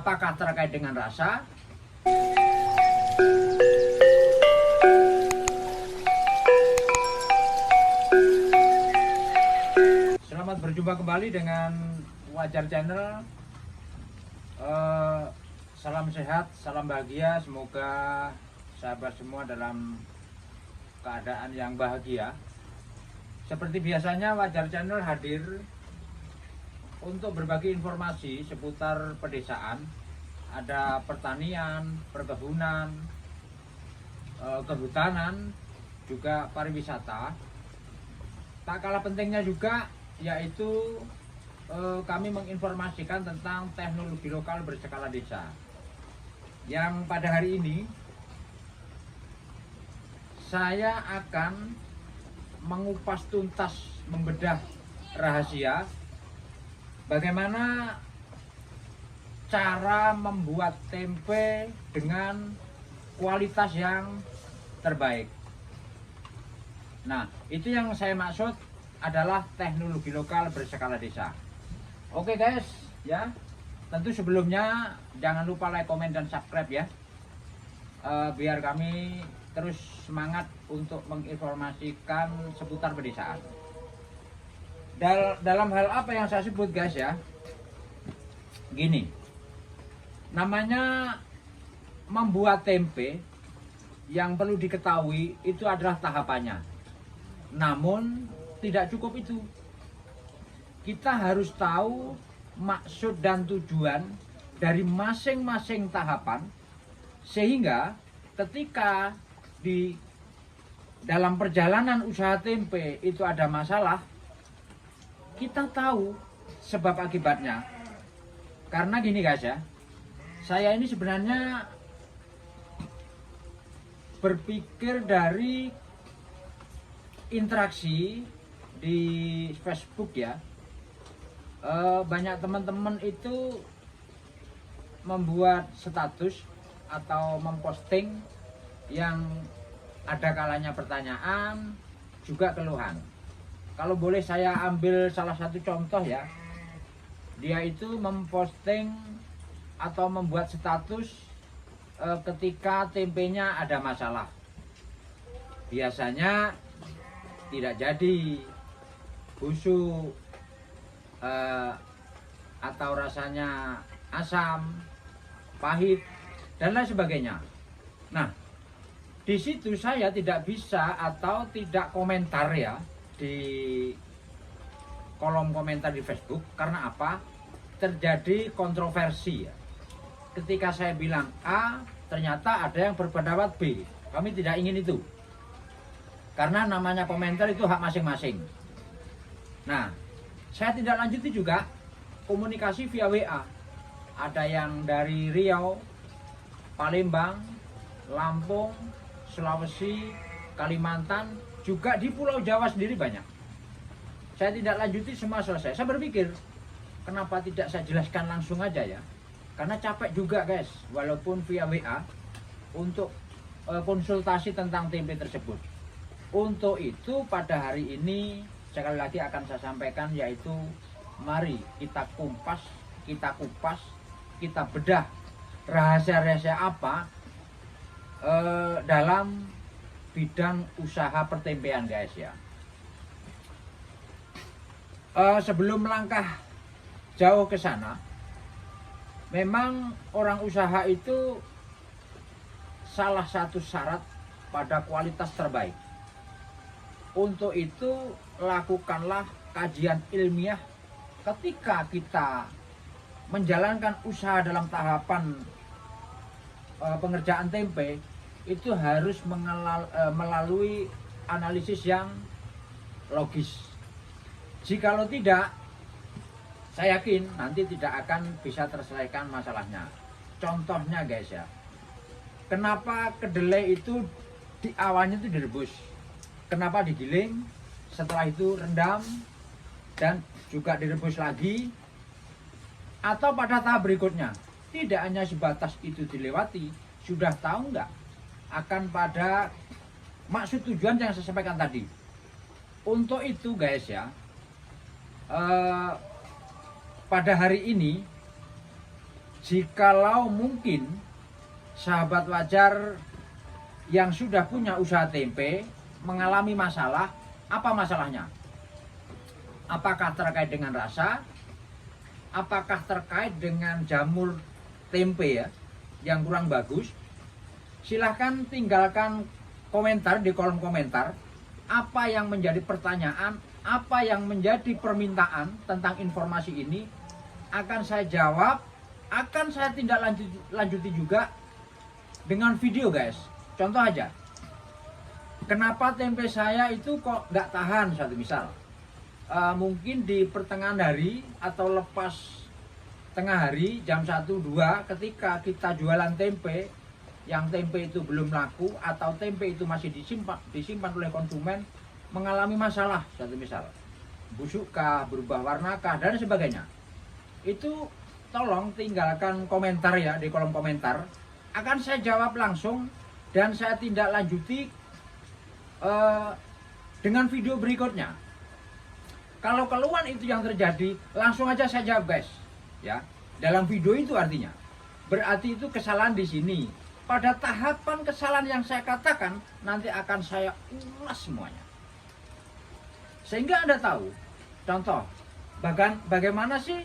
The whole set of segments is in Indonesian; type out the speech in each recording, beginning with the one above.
apakah terkait dengan rasa? Selamat berjumpa kembali dengan Wajar Channel. Salam sehat, salam bahagia. Semoga sahabat semua dalam keadaan yang bahagia. Seperti biasanya, Wajar Channel hadir untuk berbagi informasi seputar pedesaan. Ada pertanian, perkebunan, kehutanan, juga pariwisata. Tak kalah pentingnya juga yaitu kami menginformasikan tentang teknologi lokal berskala desa. Yang pada hari ini saya akan mengupas tuntas, membedah rahasia bagaimana cara membuat tempe dengan kualitas yang terbaik. Nah, itu yang saya maksud adalah teknologi lokal berskala desa. Oke guys, ya. Tentu sebelumnya jangan lupa like, komen, dan subscribe ya. Biar kami terus semangat untuk menginformasikan seputar pedesaan. Dalam hal apa yang saya sebut guys ya, gini, namanya membuat tempe, yang perlu diketahui itu adalah tahapannya. Namun tidak cukup itu, kita harus tahu maksud dan tujuan dari masing-masing tahapan, sehingga ketika di dalam perjalanan usaha tempe itu ada masalah, kita tahu sebab akibatnya. Karena gini guys ya, saya ini sebenarnya berpikir dari interaksi di Facebook ya. Banyak teman-teman itu membuat status atau memposting yang ada kalanya pertanyaan, juga keluhan. Kalau boleh saya ambil salah satu contoh ya, dia itu memposting atau membuat status ketika tempenya ada masalah. Biasanya tidak jadi, busuk, atau rasanya asam, pahit, dan lain sebagainya. Nah, di situ saya tidak bisa atau tidak komentar ya di kolom komentar di Facebook. Karena apa? Terjadi kontroversi ya. Ketika saya bilang A, ternyata ada yang berpendapat B. Kami tidak ingin itu, karena namanya komentar itu hak masing-masing. Nah, saya tidak lanjuti juga komunikasi via WA. Ada yang dari Riau, Palembang, Lampung, Sulawesi, Kalimantan, juga di Pulau Jawa sendiri banyak. Saya tidak lanjuti, semua selesai. Saya berpikir, kenapa tidak saya jelaskan langsung aja ya? Karena capek juga guys, walaupun via WA, untuk konsultasi tentang tempe tersebut. Untuk itu pada hari ini sekali lagi akan saya sampaikan, yaitu mari kita kupas, kita bedah rahasia-rahasia apa dalam bidang usaha pertempean guys ya. Sebelum melangkah jauh ke sana, memang orang usaha itu salah satu syarat pada kualitas terbaik. Untuk itu lakukanlah kajian ilmiah ketika kita menjalankan usaha dalam tahapan pengerjaan tempe. Itu harus melalui analisis yang logis. Jikalau tidak, saya yakin nanti tidak akan bisa terselesaikan masalahnya. Contohnya guys ya, kenapa kedelai itu di awalnya itu direbus, kenapa digiling, setelah itu rendam, dan juga direbus lagi, atau pada tahap berikutnya. Tidak hanya sebatas itu dilewati, sudah tahu nggak akan pada maksud tujuan yang saya sampaikan tadi. Untuk itu guys ya, pada hari ini jikalau mungkin sahabat wajar yang sudah punya usaha tempe mengalami masalah, apa masalahnya? Apakah terkait dengan rasa? Apakah terkait dengan jamur tempe ya yang kurang bagus? Silahkan tinggalkan komentar di kolom komentar. Apa yang menjadi pertanyaan, apa yang menjadi permintaan tentang informasi ini akan saya jawab, akan saya tindak lanjuti juga dengan video guys. Contoh aja, kenapa tempe saya itu kok nggak tahan, satu misal. Mungkin di pertengahan hari atau lepas tengah hari jam 1-2 ketika kita jualan tempe, yang tempe itu belum laku atau tempe itu masih disimpan oleh konsumen, mengalami masalah, satu misal busukkah, berubah warnakah, dan sebagainya, itu tolong tinggalkan komentar ya di kolom komentar, akan saya jawab langsung dan saya tindak lanjuti dengan video berikutnya. Kalau keluhan itu yang terjadi, langsung aja saya jawab guys ya, dalam video itu. Artinya berarti itu kesalahan di sini. Pada tahapan kesalahan yang saya katakan, nanti akan saya ulas semuanya. Sehingga Anda tahu, contoh, bagaimana sih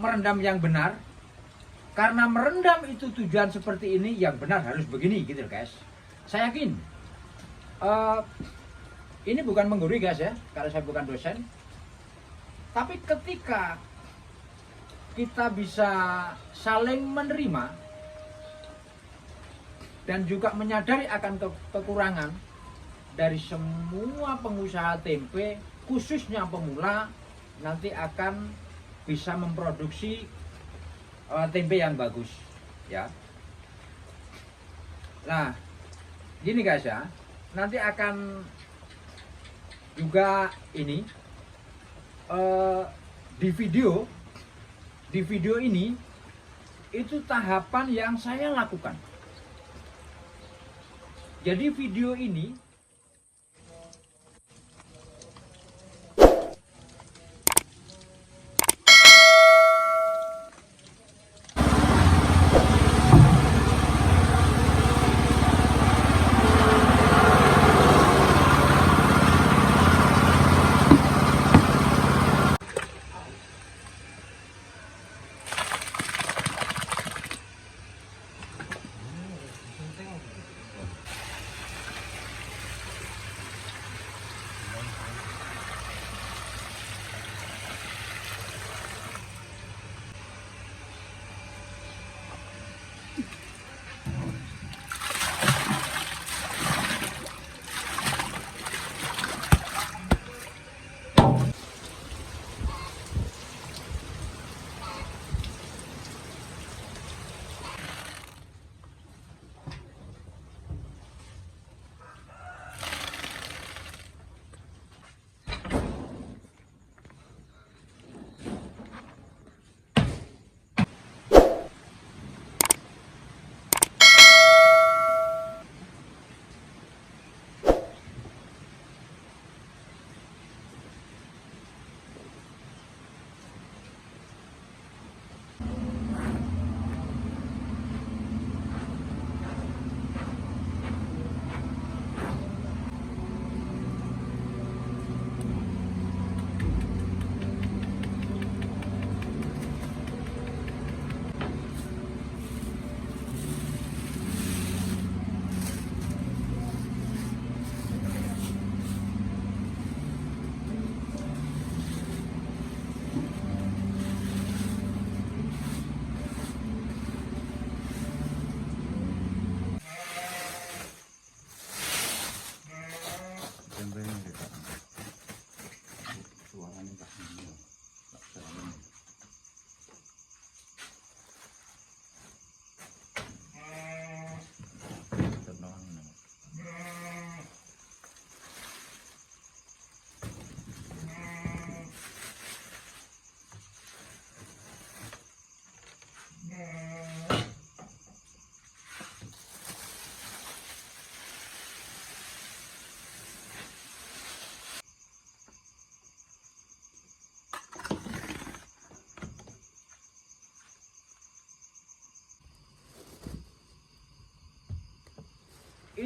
merendam yang benar. Karena merendam itu tujuan seperti ini, yang benar harus begini gitu guys. Saya yakin, ini bukan menggurui guys ya, kalau saya bukan dosen. Tapi ketika kita bisa saling menerima, dan juga menyadari akan kekurangan dari semua pengusaha tempe, khususnya pemula, nanti akan bisa memproduksi tempe yang bagus ya. Nah, gini guys ya, nanti akan juga ini di video ini itu tahapan yang saya lakukan. Jadi video ini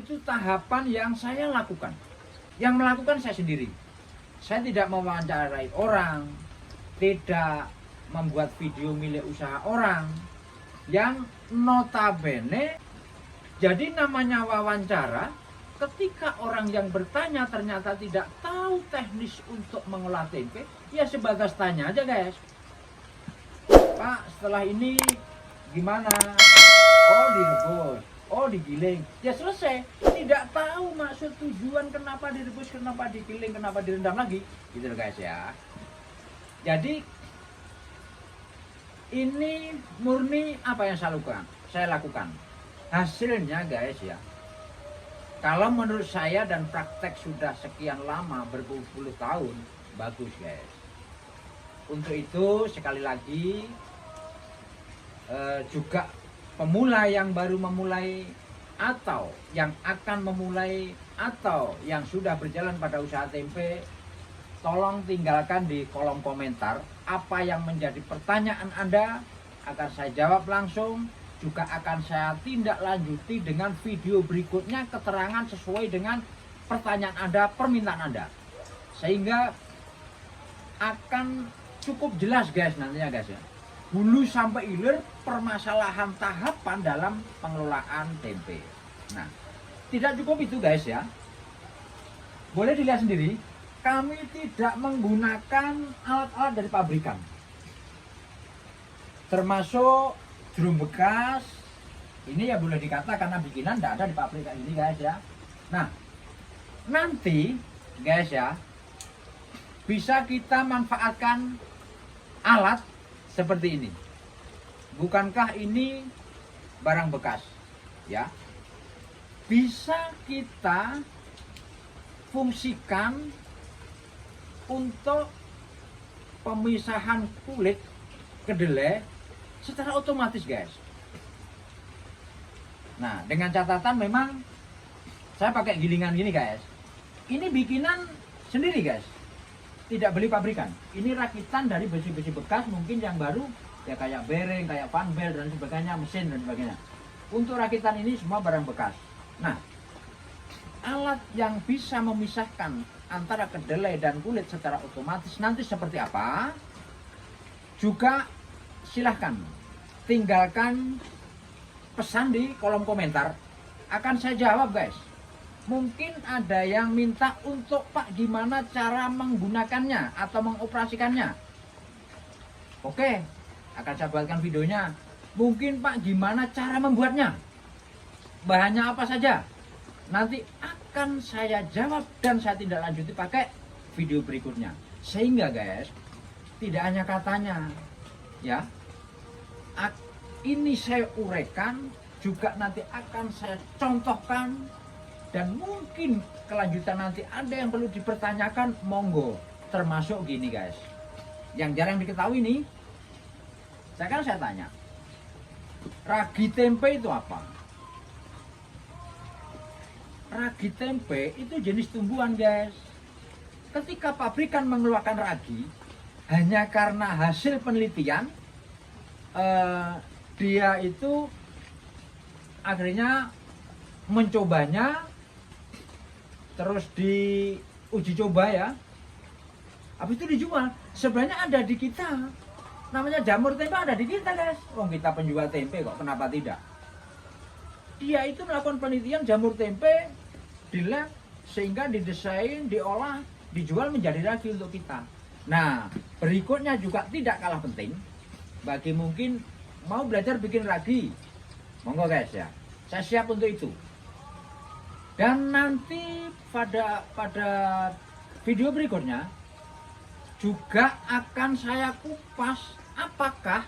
itu tahapan yang saya lakukan. Yang melakukan saya sendiri. Saya tidak mewawancarai orang, tidak membuat video milik usaha orang, yang notabene jadi namanya wawancara. Ketika orang yang bertanya ternyata tidak tahu teknis untuk mengolah tempe, ya sebatas tanya aja guys. Pak, setelah ini gimana? Oh, direbus, oh digiling, ya selesai. Tidak tahu maksud tujuan kenapa direbus, kenapa digiling, kenapa direndam lagi, gitu loh guys ya. Jadi ini murni apa yang saya lakukan. Hasilnya guys ya, kalau menurut saya dan praktek sudah sekian lama, berpuluh-puluh tahun, bagus guys. Untuk itu sekali lagi juga pemula yang baru memulai atau yang akan memulai atau yang sudah berjalan pada usaha tempe, tolong tinggalkan di kolom komentar apa yang menjadi pertanyaan Anda, akan saya jawab langsung. Juga akan saya tindak lanjuti dengan video berikutnya, keterangan sesuai dengan pertanyaan Anda, permintaan Anda, sehingga akan cukup jelas guys nantinya guys ya, hulu sampai hilir permasalahan tahapan dalam pengelolaan tempe. Nah, tidak cukup itu guys ya, boleh dilihat sendiri, kami tidak menggunakan alat-alat dari pabrikan, termasuk drum bekas. Ini ya boleh dikata karena bikinan tidak ada di pabrik kayak gini guys ya. Nah, nanti guys ya, bisa kita manfaatkan alat seperti ini. Bukankah ini barang bekas ya? Bisa kita fungsikan untuk pemisahan kulit kedelai secara otomatis guys. Nah, dengan catatan memang saya pakai gilingan gini guys. Ini bikinan sendiri guys, tidak beli pabrikan. Ini rakitan dari besi-besi bekas, mungkin yang baru ya kayak bearing, kayak fan belt dan sebagainya, mesin dan sebagainya. Untuk rakitan ini semua barang bekas. Nah, alat yang bisa memisahkan antara kedelai dan kulit secara otomatis nanti seperti apa? Juga silahkan tinggalkan pesan di kolom komentar, akan saya jawab guys. Mungkin ada yang minta untuk Pak gimana cara menggunakannya atau mengoperasikannya. Oke, akan saya buatkan videonya. Mungkin Pak gimana cara membuatnya, bahannya apa saja, nanti akan saya jawab dan saya tindak lanjuti pakai video berikutnya. Sehingga guys, tidak hanya katanya ya, ini saya uraikan, juga nanti akan saya contohkan, dan mungkin kelanjutan nanti ada yang perlu dipertanyakan, monggo. Termasuk gini guys, yang jarang diketahui nih, saya tanya, ragi tempe itu apa? Ragi tempe itu jenis tumbuhan guys. Ketika pabrikan mengeluarkan ragi, hanya karena hasil penelitian, dia itu akhirnya mencobanya, terus diuji coba ya, habis itu dijual. Sebenarnya ada di kita, namanya jamur tempe, ada di kita guys. Kita penjual tempe kok, kenapa tidak? Dia itu melakukan penelitian jamur tempe di lab, sehingga didesain, diolah, dijual menjadi ragi untuk kita. Nah, berikutnya juga tidak kalah penting, bagi mungkin mau belajar bikin ragi, monggo guys ya, saya siap untuk itu. Dan nanti pada video berikutnya juga akan saya kupas apakah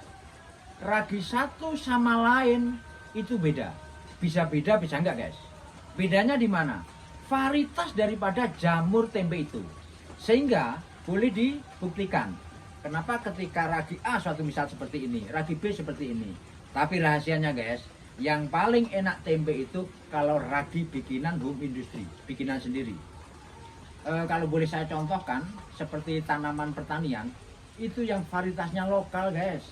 ragi satu sama lain itu beda. Bisa beda, bisa enggak guys. Bedanya di mana? Varietas daripada jamur tempe itu, sehingga boleh dibuktikan. Kenapa ketika ragi A suatu misal seperti ini, ragi B seperti ini. Tapi rahasianya guys, yang paling enak tempe itu kalau ragi bikinan home industry, bikinan sendiri. Kalau boleh saya contohkan, seperti tanaman pertanian, itu yang varietasnya lokal guys.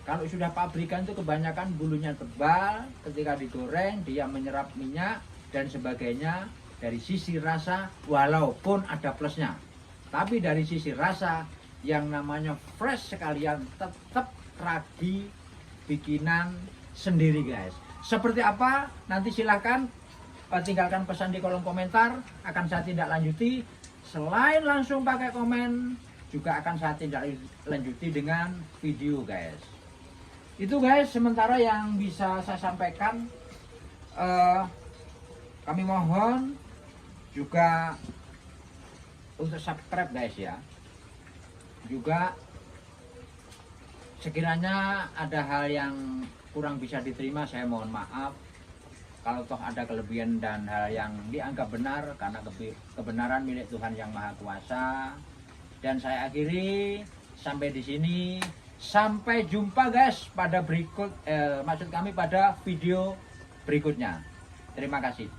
Kalau sudah pabrikan itu kebanyakan bulunya tebal, ketika digoreng dia menyerap minyak, dan sebagainya. Dari sisi rasa walaupun ada plusnya, tapi dari sisi rasa yang namanya fresh sekalian tetap ragi bikinan sendiri guys. Seperti apa nanti silahkan tinggalkan pesan di kolom komentar, akan saya tindak lanjuti. Selain langsung pakai komen, juga akan saya tindak lanjuti dengan video guys. Itu guys sementara yang bisa saya sampaikan. Kami mohon juga untuk subscribe guys ya. Juga sekiranya ada hal yang kurang bisa diterima, saya mohon maaf. Kalau toh ada kelebihan dan hal yang dianggap benar, karena kebenaran milik Tuhan Yang Maha Kuasa. Dan saya akhiri sampai di sini. Sampai jumpa guys pada berikut, maksud kami pada video berikutnya. Terima kasih.